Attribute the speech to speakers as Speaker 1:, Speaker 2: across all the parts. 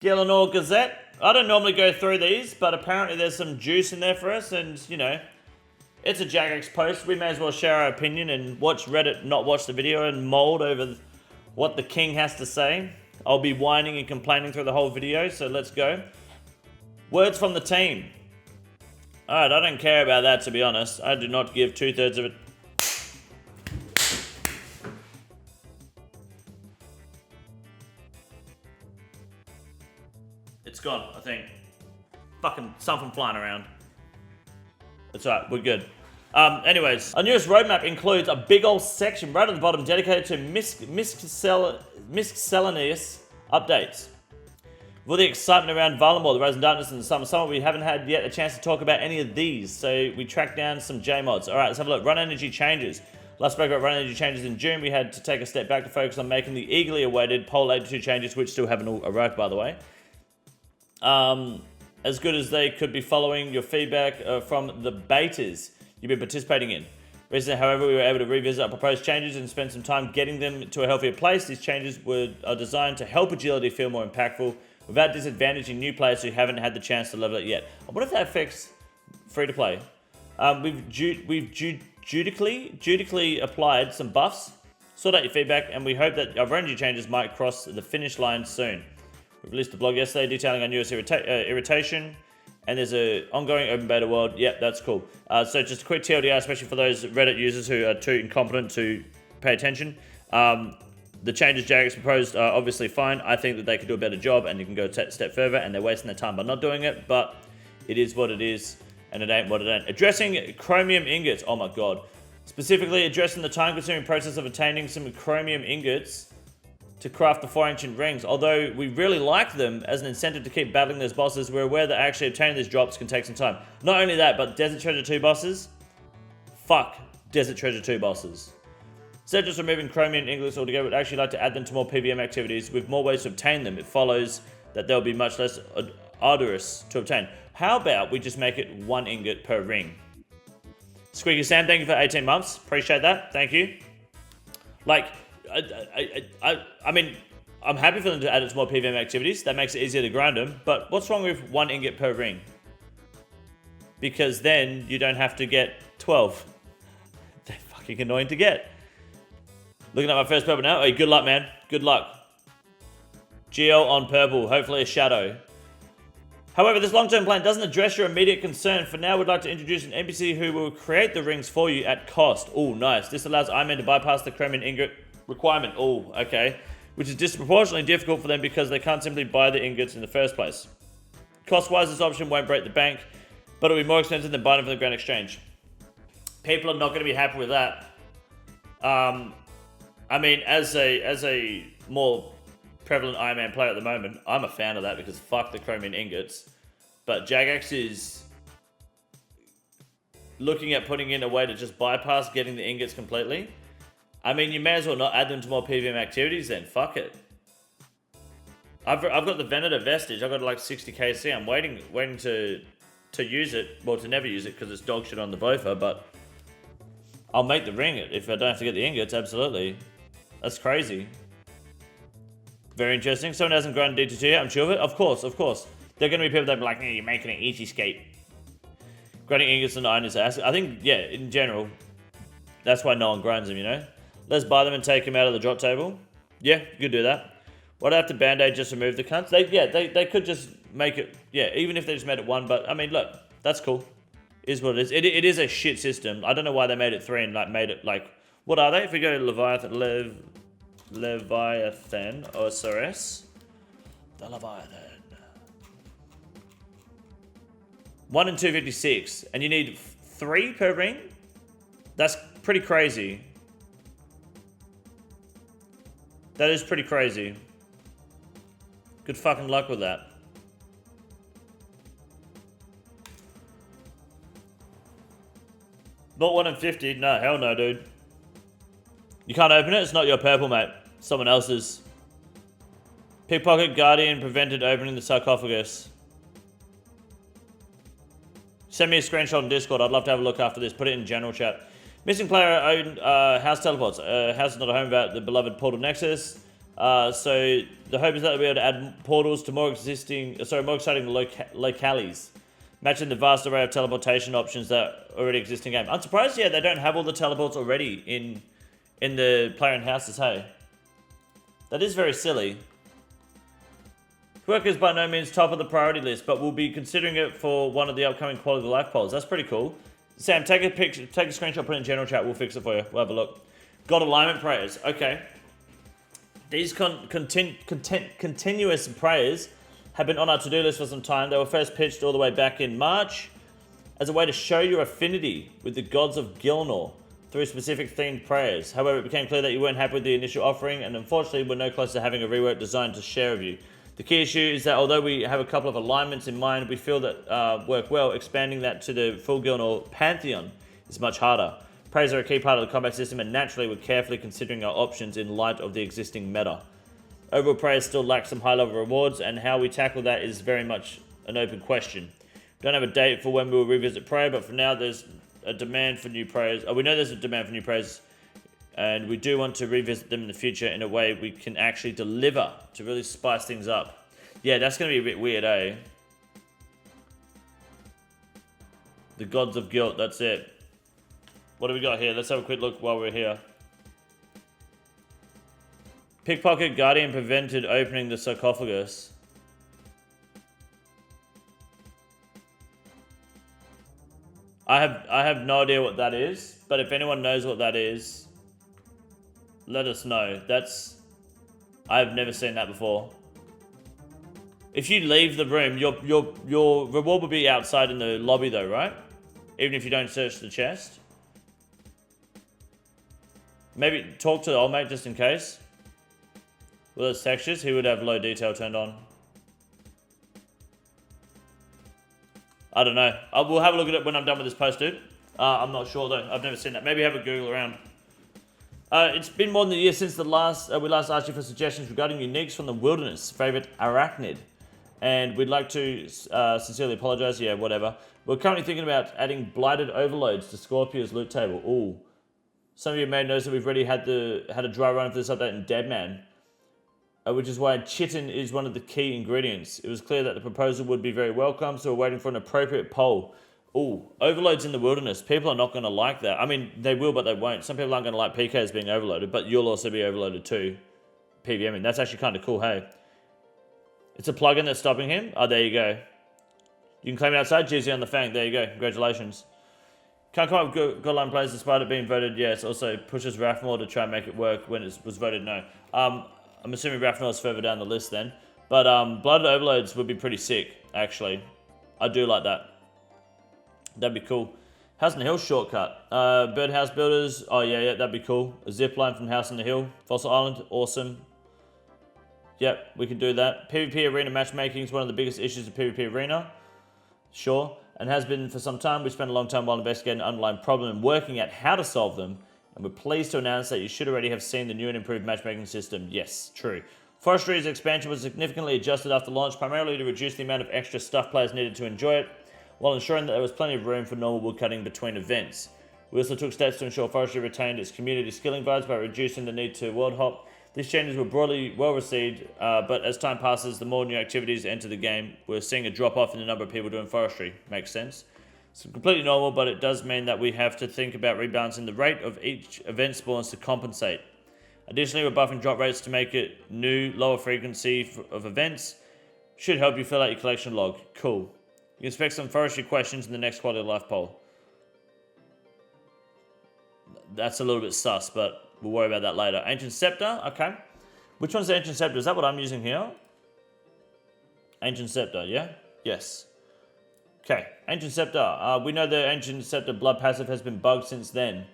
Speaker 1: Gielinor Gazette. I don't normally go through these, but apparently there's some juice in there for us, and, you know, it's a Jagex post. We may as well share our opinion and watch Reddit, not watch the video, and mold over what the king has to say. I'll be whining and complaining through the whole video, so let's go. Words from the team. Alright, I don't care about that, to be honest. I do not give 2/3 of it. It's gone, I think. Fucking something flying around. That's alright, we're good. Anyways, our newest roadmap includes a big old section right at the bottom dedicated to miscellaneous updates. With all the excitement around Valimor, the Rise and Darkness, and the Summer, we haven't had yet a chance to talk about any of these, so we tracked down some J-mods. Alright, let's have a look. Run energy changes. Last spoke about run energy changes in June. We had to take a step back to focus on making the eagerly awaited Pole 82 changes, which still haven't all arrived, by the way. As good as they could be following your feedback from the betas you've been participating in. Recently, however, we were able to revisit our proposed changes and spend some time getting them to a healthier place. These changes are designed to help agility feel more impactful without disadvantaging new players who haven't had the chance to level it yet. I wonder if that affects free-to-play. We've judically applied some buffs, sort out your feedback, and we hope that our energy changes might cross the finish line soon. We released a blog yesterday detailing our newest irritation, and there's an ongoing open beta world. Yep, that's cool. So just a quick TLDR, especially for those Reddit users who are too incompetent to pay attention. The changes Jagex proposed are obviously fine. I think that they could do a better job, and you can go a step further, and they're wasting their time by not doing it, but it is what it is, and it ain't what it ain't. Addressing chromium ingots. Oh my god. Specifically addressing the time-consuming process of attaining some chromium ingots to craft the 4 ancient rings. Although we really like them as an incentive to keep battling those bosses, we're aware that actually obtaining these drops can take some time. Not only that, but Desert Treasure 2 bosses? Fuck Desert Treasure 2 bosses. Instead of just removing chromium ingots altogether, we'd actually like to add them to more PVM activities with more ways to obtain them. It follows that they'll be much less arduous to obtain. How about we just make it 1 ingot per ring? Squeaky Sam, thank you for 18 months. Appreciate that. Thank you. Like, I mean, I'm happy for them to add it to more PVM activities. That makes it easier to grind them. But what's wrong with 1 ingot per ring? Because then you don't have to get 12. They're fucking annoying to get. Looking at my first purple now. Hey, good luck, man. Good luck. Geo on purple. Hopefully a shadow. However, this long-term plan doesn't address your immediate concern. For now, we'd like to introduce an NPC who will create the rings for you at cost. Oh, nice. This allows Iron Man to bypass the chromium ingot requirement. Oh, okay. Which is disproportionately difficult for them because they can't simply buy the ingots in the first place. Cost-wise, this option won't break the bank, but it'll be more expensive than buying them from the Grand Exchange. People are not going to be happy with that. I mean, as a more prevalent Iron Man player at the moment, I'm a fan of that because fuck the chromium ingots. But Jagex is looking at putting in a way to just bypass getting the ingots completely. I mean, you may as well not add them to more PVM activities then. Fuck it. I've got the Venator Vestige. I've got like 60 KC. I'm waiting to use it. Well, to never use it because it's dog shit on the Vofa, but I'll make the ring if I don't have to get the ingots, absolutely. That's crazy. Very interesting. Someone hasn't grinded D2 yet, I'm sure of it. Of course. There are going to be people that be like, you're making it easy skate. Grinding ingots and iron is ass. I think, yeah, in general, that's why no one grinds them, you know? Let's buy them and take them out of the drop table. Yeah, you could do that. Why'd I have to Band-Aid just remove the cunts? They could just make it, yeah, even if they just made it 1, but, I mean, look, that's cool. Is what it is. It is a shit system. I don't know why they made it 3 and, like, made it, like, what are they? If we go to Leviathan Osiris. The Leviathan. 1 and 256. And you need 3 per ring? That's pretty crazy. That is pretty crazy. Good fucking luck with that. Not 1 in 50. No, hell no, dude. You can't open it? It's not your purple, mate. Someone else's. Pickpocket Guardian prevented opening the sarcophagus. Send me a screenshot on Discord. I'd love to have a look after this. Put it in general chat. Missing player owned House Teleports. House is not a home without the beloved Portal Nexus. So the hope is that we'll be able to add portals to more exciting locales, matching the vast array of teleportation options that already exist in game. I'm surprised, yeah, they don't have all the teleports already in the player in houses. Hey, that is very silly. Work is by no means top of the priority list, but we'll be considering it for one of the upcoming quality of life polls. That's pretty cool. Sam, take a picture, take a screenshot, put it in general chat. We'll fix it for you. We'll have a look. God alignment prayers. Okay. These continuous prayers have been on our to-do list for some time. They were first pitched all the way back in March as a way to show your affinity with the gods of Gilnor through specific themed prayers. However, it became clear that you weren't happy with the initial offering, and unfortunately, we're no closer to having a rework designed to share with you. The key issue is that although we have a couple of alignments in mind, we feel that work well, expanding that to the full Gilnor pantheon is much harder. Prayers are a key part of the combat system, and naturally we're carefully considering our options in light of the existing meta. Overall, prayers still lack some high-level rewards, and how we tackle that is very much an open question. We don't have a date for when we will revisit prayer, but for now there's a demand for new prayers. We know there's a demand for new prayers, and we do want to revisit them in the future in a way we can actually deliver to really spice things up. Yeah, that's going to be a bit weird, eh? The Gods of Guilt, that's it. What do we got here? Let's have a quick look while we're here. Pickpocket Guardian prevented opening the sarcophagus. I have no idea what that is, but if anyone knows what that is, let us know. I've never seen that before. If you leave the room, your reward will be outside in the lobby though, right? Even if you don't search the chest. Maybe talk to the old mate just in case. With those textures, he would have low detail turned on. I don't know. We'll have a look at it when I'm done with this post, dude. I'm not sure though. I've never seen that. Maybe have a Google around. It's been more than a year since we last asked you for suggestions regarding uniques from the wilderness, favorite arachnid. And we'd like to sincerely apologize. Yeah, whatever. We're currently thinking about adding blighted overloads to Scorpio's loot table. Ooh. Some of you may notice that we've already had a dry run for this update in Deadman, which is why chitin is one of the key ingredients. It was clear that the proposal would be very welcome, so we're waiting for an appropriate poll. Ooh, overloads in the wilderness. People are not going to like that. I mean, they will, but they won't. Some people aren't going to like PKs being overloaded, but you'll also be overloaded too. PVMing. That's actually kind of cool, hey? It's a plugin that's stopping him. Oh, there you go. You can claim it outside. Jizzy on the Fang. There you go. Congratulations. Can't come up with Godline players despite it being voted yes. Also pushes Rathmore to try and make it work when it was voted no. I'm assuming Rathmore is further down the list then. But Blooded Overloads would be pretty sick, actually. I do like that. That'd be cool. House on the Hill shortcut. Birdhouse Builders. Oh, yeah, that'd be cool. A zip line from House on the Hill. Fossil Island. Awesome. Yep, we can do that. PvP Arena matchmaking is one of the biggest issues of PvP Arena. Sure. And has been for some time. We spent a long time while investigating the underlying problem and working out how to solve them. And we're pleased to announce that you should already have seen the new and improved matchmaking system. Yes, true. Forestry's expansion was significantly adjusted after launch, primarily to reduce the amount of extra stuff players needed to enjoy it, while ensuring that there was plenty of room for normal woodcutting between events. We also took steps to ensure Forestry retained its community skilling vibes by reducing the need to world hop. These changes were broadly well received, but as time passes, the more new activities enter the game, we're seeing a drop-off in the number of people doing Forestry. Makes sense. It's completely normal, but it does mean that we have to think about rebalancing the rate of each event spawns to compensate. Additionally, we're buffing drop rates to make it new, lower frequency of events. Should help you fill out your collection log. Cool. You can expect some Forestry questions in the next quality of life poll. That's a little bit sus, but we'll worry about that later. Ancient Scepter, okay. Which one's the Ancient Scepter? Is that what I'm using here? Ancient Scepter, yeah? Yes. Okay, Ancient Scepter. We know the Ancient Scepter blood passive has been bugged since then.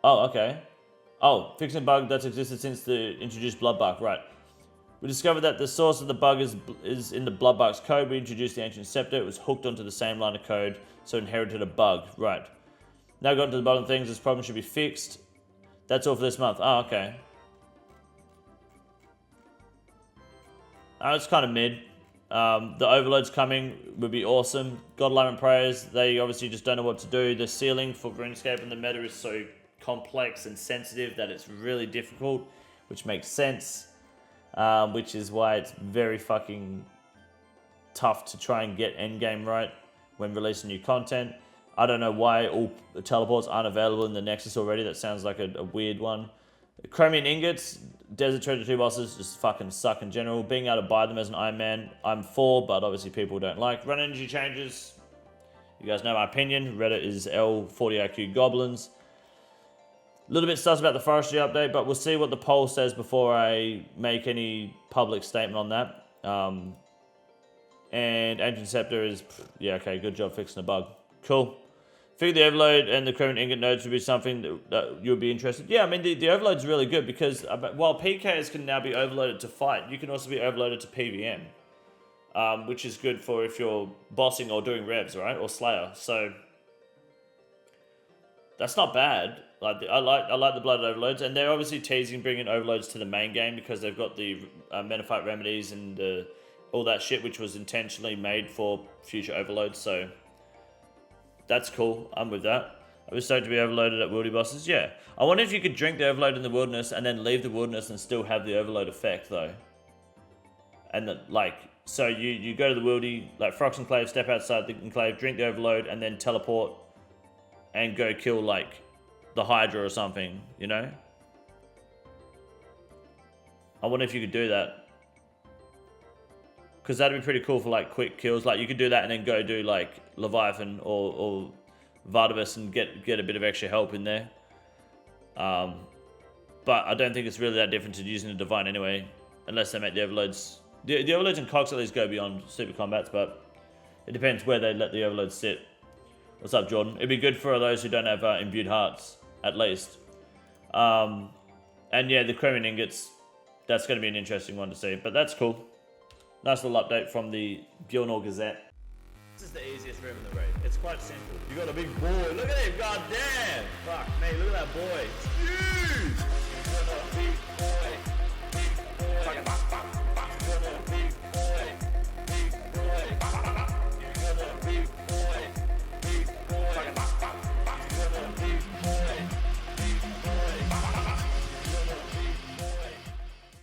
Speaker 1: Oh, okay. Oh, fixing a bug that's existed since the introduced Bloodbark, right. We discovered that the source of the bug is in the Bloodbark's code. We introduced the Ancient Scepter. It was hooked onto the same line of code, so it inherited a bug, right. Now gotten to the bottom of things, this problem should be fixed. That's all for this month. Oh, okay. It's kind of mid. The overloads coming would be awesome. God Alignment Prayers, they obviously just don't know what to do. The ceiling for RuneScape and the meta is so complex and sensitive that it's really difficult, which makes sense. which is why it's very fucking tough to try and get endgame right when releasing new content. I don't know why all teleports aren't available in the Nexus already. That sounds like a weird one. Chromium ingots, Desert Treasure 2 bosses just fucking suck in general. Being able to buy them as an Iron Man, I'm for, but obviously people don't like. Run energy changes, you guys know my opinion. Reddit is L40IQ Goblins. A little bit sus about the forestry update, but we'll see what the poll says before I make any public statement on that. And Ancient Scepter is, yeah, okay, good job fixing the bug. Cool. Figure the overload and the current ingot nodes would be something that you would be interested. Yeah, I mean, the overload's really good because while PKs can now be overloaded to fight, you can also be overloaded to PVM, which is good for if you're bossing or doing revs, right? Or Slayer. So that's not bad. Like I like the blooded overloads, and they're obviously teasing bringing overloads to the main game because they've got the Metafight remedies and all that shit, which was intentionally made for future overloads. So that's cool. I'm with that. I was stoked to be overloaded at wildy bosses. Yeah. I wonder if you could drink the overload in the wilderness and then leave the wilderness and still have the overload effect though. And so you go to the wildy, like Frox Enclave, step outside the enclave, drink the overload, and then teleport and go kill like the Hydra or something, you know? I wonder if you could do that. Because that'd be pretty cool for like quick kills. Like you could do that and then go do like Leviathan or Vardabus and get a bit of extra help in there. But I don't think it's really that different to using the Divine anyway, unless they make the overloads. The overloads and Cox at least go beyond super combats, but it depends where they let the overloads sit. What's up, Jordan? It'd be good for those who don't have imbued hearts, at least. And yeah, the Chromium ingots, that's going to be an interesting one to see, but that's cool. Nice little update from the Gilnor Gazette. This is the easiest room in the raid. It's quite simple. You got a big boy. Look at him, goddamn! Fuck me, look at that boy. It's huge! You got a big boy.